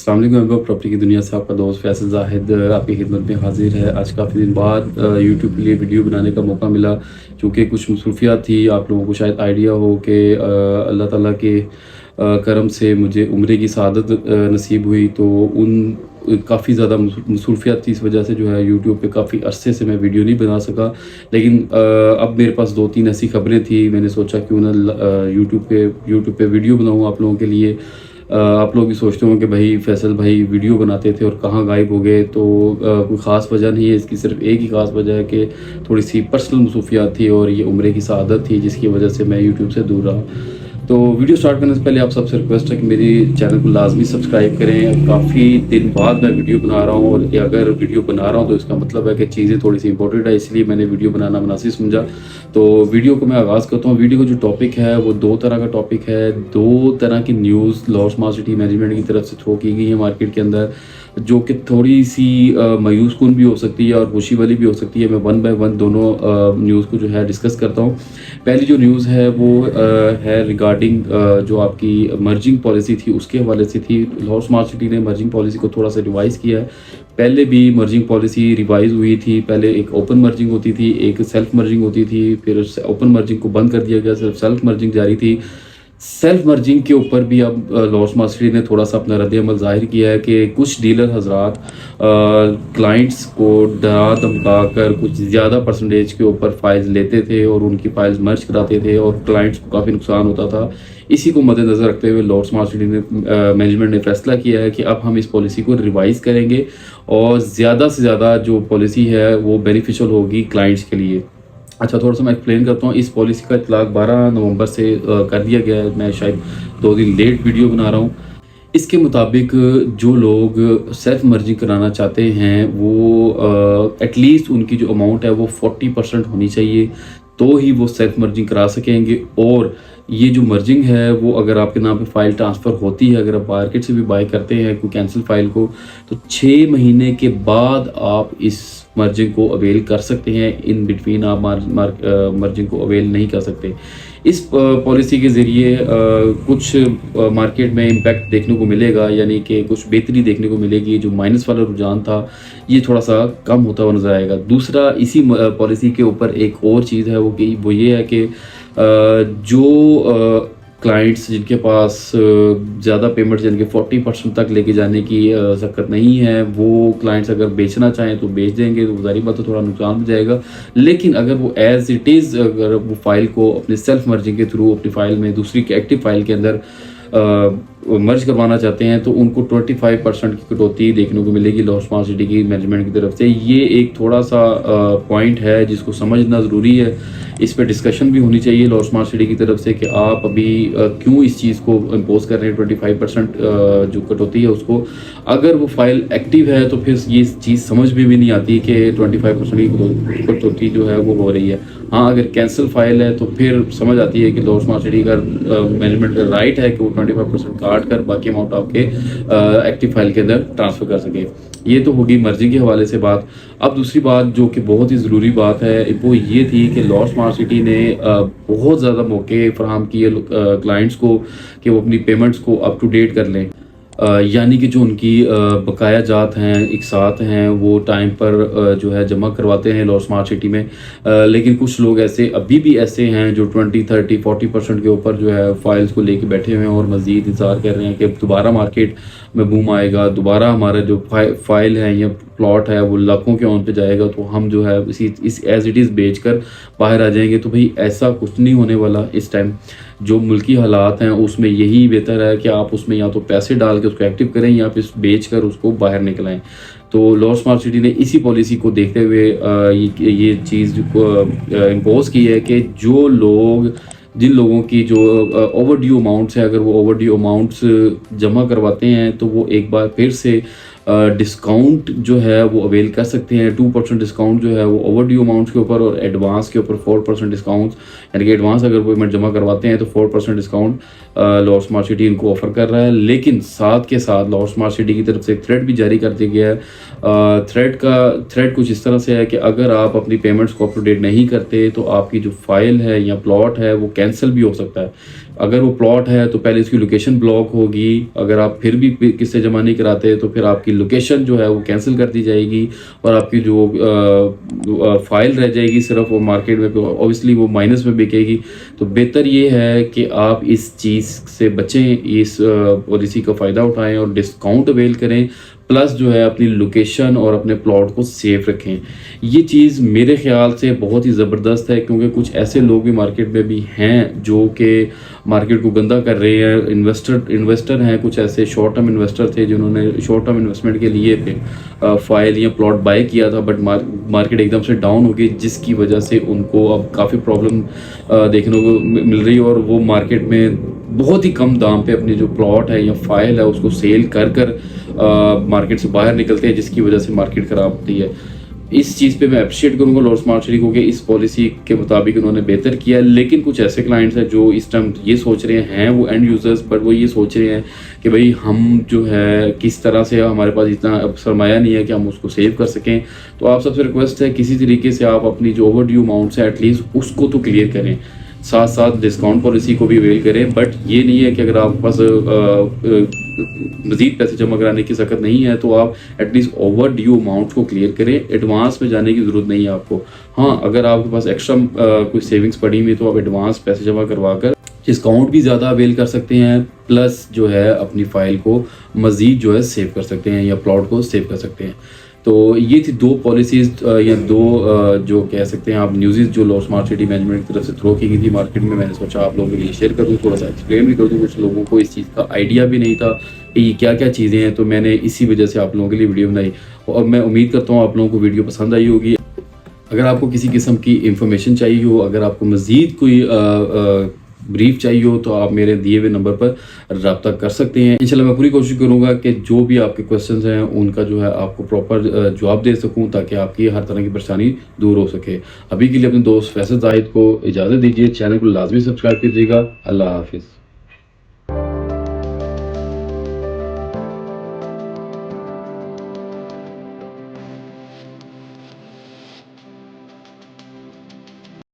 अस्सलाम वालेकुम। प्रॉपर्टी की दुनिया से आपका दोस्त फैसल जाहिद आपकी खिदमत में हाजिर है। आज काफ़ी दिन बाद यूट्यूब के लिए वीडियो बनाने का मौका मिला, चूँकि कुछ मसरूफियात थी। आप लोगों को शायद आइडिया हो कि अल्लाह ताला के करम से मुझे उम्रे की सआदत नसीब हुई, तो उन काफ़ी ज़्यादा मसरूफियात थी। इस वजह से जो है यूट्यूब पे काफ़ी अरसे से मैं वीडियो नहीं बना सका। लेकिन अब मेरे पास 2-3 ऐसी खबरें थी, मैंने सोचा क्यों ना यूट्यूब पे वीडियो बनाऊँ आप लोगों के लिए। आप लोग भी सोचते होंगे कि भाई फैसल भाई वीडियो बनाते थे और कहाँ गायब हो गए। तो कोई ख़ास वजह नहीं है इसकी, सिर्फ एक ही ख़ास वजह है कि थोड़ी सी पर्सनल मसरूफियात थी और ये उम्रे की सआदत थी, जिसकी वजह से मैं यूट्यूब से दूर रहा। तो वीडियो स्टार्ट करने से पहले आप सबसे रिक्वेस्ट है कि मेरी चैनल को लाजमी सब्सक्राइब करें। काफ़ी दिन बाद मैं वीडियो बना रहा हूँ, और अगर वीडियो बना रहा हूँ तो इसका मतलब है कि चीज़ें थोड़ी सी इंपॉर्टेंट है, इसलिए मैंने वीडियो बनाना मुनासिब समझा। तो वीडियो को मैं आगाज़ करता हूँ। वीडियो का जो टॉपिक है वो 2 तरह का टॉपिक है। 2 तरह की news law smart city management की तरफ से थ्रो की गई है मार्केट के अंदर, जो कि थोड़ी सी मायूस कुन भी हो सकती है और खुशी वाली भी हो सकती है। मैं वन बाय वन दोनों न्यूज़ को जो है डिस्कस करता हूँ। पहली जो न्यूज़ है वो है रिगार्डिंग जो आपकी मर्जिंग पॉलिसी थी उसके हवाले से थी। लाहौर स्मार्ट सिटी ने मर्जिंग पॉलिसी को थोड़ा सा रिवाइज़ किया है। पहले भी मर्जिंग पॉलिसी रिवाइज़ हुई थी। पहले एक ओपन मर्जिंग होती थी, एक सेल्फ मर्जिंग होती थी, फिर ओपन मर्जिंग को बंद कर दिया गया, सिर्फ सेल्फ मर्जिंग जारी थी। सेल्फ मर्जिंग के ऊपर भी अब लाहौर स्मार्ट सिटी ने थोड़ा सा अपना रद्द-ए-अमल ज़ाहिर किया है कि कुछ डीलर हज़रात क्लाइंट्स को डरा धमका कर कुछ ज़्यादा परसेंटेज के ऊपर फ़ाइल्स लेते थे और उनकी फ़ाइल्स मर्ज कराते थे और क्लाइंट्स को काफ़ी नुकसान होता था। इसी को मद्देनज़र रखते हुए लाहौर स्मार्ट सिटी ने मैनेजमेंट ने फ़ैसला किया है कि अब हम इस पॉलिसी को रिवाइज़ करेंगे और ज़्यादा से ज़्यादा जो पॉलिसी है वो बेनिफिशियल होगी क्लाइंट्स के लिए। अच्छा, थोड़ा-सा मैं एक्सप्लेन करता हूँ। इस पॉलिसी का इतलाक़ 12 नवंबर से कर दिया गया है। मैं शायद 2 दिन लेट वीडियो बना रहा हूँ। इसके मुताबिक जो लोग सेल्फ मर्जिंग कराना चाहते हैं वो एटलीस्ट उनकी जो अमाउंट है वो 40% होनी चाहिए, तो ही वो सेल्फ मर्जिंग करा सकेंगे। और ये जो मर्जिंग है वो अगर आपके नाम पे फ़ाइल ट्रांसफ़र होती है, अगर आप मार्केट से भी बाय करते हैं कोई कैंसिल फ़ाइल को, तो 6 महीने के बाद आप इस मर्जिंग को अवेल कर सकते हैं। इन बिटवीन आप मर्जिंग को अवेल नहीं कर सकते। इस पॉलिसी के ज़रिए कुछ मार्केट में इम्पैक्ट देखने को मिलेगा, यानी कि कुछ बेहतरी देखने को मिलेगी। जो माइनस वाला रुझान था ये थोड़ा सा कम होता हुआ नज़र आएगा। दूसरा, इसी पॉलिसी के ऊपर एक और चीज़ है वो ये है कि जो क्लाइंट्स जिनके पास ज़्यादा पेमेंट यानी कि 40% तक लेके जाने की शक्कत नहीं है, वो क्लाइंट्स अगर बेचना चाहें तो बेच देंगे, तो ज़ाहिर बात है थोड़ा नुकसान हो जाएगा। लेकिन अगर वो एज़ इट इज़ अगर वो फ़ाइल को अपने सेल्फ मर्जिंग के थ्रू अपनी फ़ाइल में दूसरी की एक्टिव फ़ाइल के अंदर मर्ज करवाना चाहते हैं, तो उनको 25% की कटौती देखने को मिलेगी लाहौर स्मार्ट सिटी की मैनेजमेंट की तरफ से। ये एक थोड़ा सा पॉइंट है जिसको समझना ज़रूरी है। इस पे डिस्कशन भी होनी चाहिए लाहौर स्मार्ट सिटी की तरफ से कि आप अभी क्यों इस चीज़ को इम्पोज कर रहे हैं 25% जो कटौती है उसको। अगर वो फाइल एक्टिव है तो फिर ये चीज़ समझ में भी नहीं आती कि 25% की कटौती जो है वो हो रही है। हाँ, अगर कैंसिल फाइल है तो फिर समझ आती है कि लाहौर स्मार्ट सिटी का मैनेजमेंट का राइट है कि वो 25% काट कर बाकी अमाउंट आपके एक्टिव फाइल के अंदर ट्रांसफ़र कर सके। ये तो होगी मर्जी के हवाले से बात। अब दूसरी बात जो कि बहुत ही ज़रूरी बात है वो ये थी कि लाहौर स्मार्ट सिटी ने बहुत ज़्यादा मौके फराहम किए क्लाइंट्स को कि वो अपनी पेमेंट्स को अप टू डेट कर लें। यानी कि जो उनकी बकाया जात हैं, इकसात हैं, वो टाइम पर जो है जमा करवाते हैं लाहौर स्मार्ट सिटी में। लेकिन कुछ लोग ऐसे अभी भी ऐसे हैं जो 20, 30, 40% के ऊपर जो है फ़ाइल्स को लेके बैठे हुए हैं और मज़ीद इंतज़ार कर रहे हैं कि दोबारा मार्केट में बूम आएगा, दोबारा हमारा जो फ़ाइल है या प्लॉट है वो लाखों के ऑन पे जाएगा, तो हम जो है इस एज़ इट इज़ बेच कर बाहर आ जाएंगे। तो भाई ऐसा कुछ नहीं होने वाला। इस टाइम जो मुल्की हालात हैं उसमें यही बेहतर है कि आप उसमें या तो पैसे डाल के उसको एक्टिव करें या फिर बेच कर उसको बाहर निकलाएं। तो लाहौर स्मार्ट सिटी ने इसी पॉलिसी को देखते हुए ये चीज़ इम्पोज की है कि जिन लोगों की जो ओवर ड्यू अमाउंट्स है, अगर वो ओवर ड्यू अमाउंट्स जमा करवाते हैं तो वो एक बार फिर से डिस्काउंट जो है वो अवेल कर सकते हैं। 2% डिस्काउंट जो है वो ओवर ड्यू अमाउंट्स के ऊपर और एडवांस के ऊपर 4% डिस्काउंट, यानी कि एडवांस अगर पेमेंट जमा करवाते हैं तो 4% डिस्काउंट लाहौर स्मार्ट सिटी इनको ऑफर कर रहा है। लेकिन साथ के साथ लाहौर स्मार्ट सिटी की तरफ से एक थ्रेड भी जारी कर दिया गया है। थ्रेड कुछ इस तरह से है कि अगर आप अपनी पेमेंट्स को अप टू डेट नहीं करते तो आपकी जो फाइल है या प्लॉट है वो कैंसिल भी हो सकता है। अगर वो प्लॉट है तो पहले इसकी लोकेशन ब्लॉक होगी, अगर आप फिर भी किस्से जमा नहीं कराते तो फिर आपकी लोकेशन जो है वो कैंसिल कर दी जाएगी और आपकी जो फाइल रह जाएगी सिर्फ वो मार्केट में ऑब्वियसली वो माइनस में बिकेगी। तो बेहतर ये है कि आप इस चीज़ से बचें, इस पॉलिसी का फ़ायदा उठाएं और डिस्काउंट अवेल करें, प्लस जो है अपनी लोकेशन और अपने प्लॉट को सेफ रखें। ये चीज़ मेरे ख्याल से बहुत ही ज़बरदस्त है, क्योंकि कुछ ऐसे लोग भी मार्केट में भी हैं जो कि मार्केट को गंदा कर रहे हैं। इन्वेस्टर हैं, कुछ ऐसे शॉर्ट टर्म इन्वेस्टर थे जिन्होंने शॉर्ट टर्म इन्वेस्टमेंट के लिए फाइल या प्लॉट बाय किया था, बट मार्केट एकदम से डाउन हो गई, जिसकी वजह से उनको अब काफ़ी प्रॉब्लम देखने को मिल रही है और वो मार्केट में बहुत ही कम दाम पे अपनी जो प्लॉट है या फाइल है उसको सेल कर मार्केट से बाहर निकलते हैं, जिसकी वजह से मार्केट ख़राब होती है। इस चीज़ पे मैं अप्रिशिएट करूंगा लॉर्ड स्मार्ट सिटी को कि इस पॉलिसी के मुताबिक उन्होंने बेहतर किया। लेकिन कुछ ऐसे क्लाइंट्स हैं जो इस टाइम ये सोच रहे हैं, वो एंड यूज़र्स, बट वो ये सोच रहे हैं कि भाई हम जो है किस तरह से, हमारे पास इतना सरमाया नहीं है कि हम उसको सेव कर सकें। तो आप सबसे रिक्वेस्ट है किसी तरीके से आप अपनी जो ओवर ड्यू अमाउंट्स है एटलीस्ट उसको तो क्लियर करें, साथ साथ डिस्काउंट पॉलिसी को भी अवेल करें। बट ये नहीं है कि अगर आपके पास मज़ीद पैसे जमा कराने की सकत नहीं है तो आप एटलीस्ट ओवर ड्यू अमाउंट को क्लियर करें। एडवांस में जाने की ज़रूरत नहीं है आपको। हाँ, अगर आपके पास एक्स्ट्रा कोई सेविंग्स पड़ी हुई तो आप एडवांस पैसे जमा करवा कर डिस्काउंट भी ज़्यादा अवेल कर सकते हैं, प्लस जो है अपनी फ़ाइल को मज़ीद जो है सेव कर सकते हैं या प्लॉट को सेव कर सकते हैं। तो ये थी दो पॉलिसीज़ या दो जो कह सकते हैं आप न्यूज़ जो लॉर्ड स्मार्ट सिटी मैनेजमेंट की तरफ से थ्रो की गई थी मार्केट में। मैंने सोचा आप लोगों के लिए शेयर कर दूँ, थोड़ा सा एक्सप्लेन भी कर दूँ। कुछ लोगों को इस चीज़ का आइडिया भी नहीं था कि ये क्या क्या चीज़ें हैं, तो मैंने इसी वजह से आप लोगों के लिए वीडियो बनाई और मैं उम्मीद करता हूँ आप लोगों को वीडियो पसंद आई होगी। अगर आपको किसी किस्म की इंफॉर्मेशन चाहिए हो, अगर आपको मज़ीद कोई ब्रीफ चाहिए हो तो आप मेरे दिए हुए नंबर पर रब्ता कर सकते हैं। इंशाल्लाह मैं पूरी कोशिश करूंगा कि जो भी आपके क्वेश्चंस हैं उनका जो है आपको प्रॉपर जवाब दे सकूं, ताकि आपकी हर तरह की परेशानी दूर हो सके। अभी के लिए अपने दोस्त फैसल जाहिद को इजाज़त दीजिए। चैनल को लाजमी सब्सक्राइब कीजिएगा। अल्लाह हाफिज़।